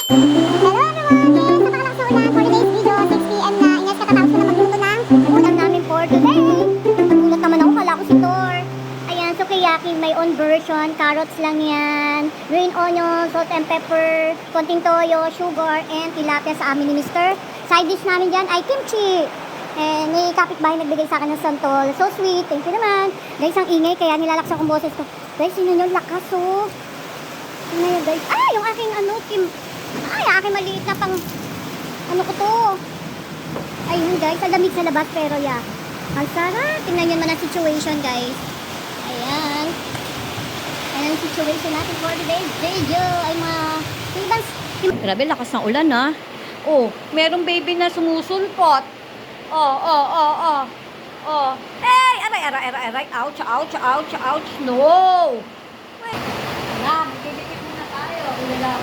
Hello everyone! Yes, napakalakas na ulan for today's video, 6 PM na. Ingat katatapos ko na magluto ng ulam namin for today. Nagulat naman ako, kala ko si Thor. Ayan, sukiyaki, may own version. Carrots lang yan. Green onion, salt and pepper, konting toyo, sugar, and tilapia sa amin ni Mr. Side dish namin dyan ay kimchi. And may kapitbahay nagbigay sa akin ng santol. So sweet, thank you naman. Guys, ang ingay, kaya nilalaksan kong boses ko. Guys, yun yung lakas, oh. Ano yun, guys? Ah, yung aking ay, aking maliit na pang ano ko to. Ayun guys, ang lamig sa labas pero yeah. Ang sarap. Tingnan nyo naman ang situation guys. Ayan. Ayan ang situation natin for today's video. Ay mga Grabe, lakas ng ulan ha. Oh, merong baby na sumusulpot. Oh. Hey, aray. Ouch. No. Wait. Wala, magdidikit muna tayo. Wala.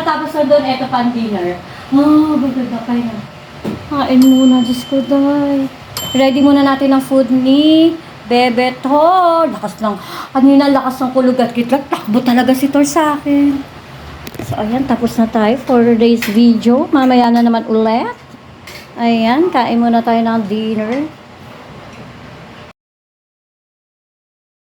Tapos na doon, eto pa ang dinner. Gaganda kayo na. Kain muna, Diyos ko, day. Ready muna natin ang food ni Bebe Thor. Lakas lang. Kanina, lakas ng kulog at kitlat. Takbo talaga si Thor sa akin. So, ayan, tapos na tayo for today's video. Mamaya na naman ulit. Ayan, kain muna tayo ng dinner.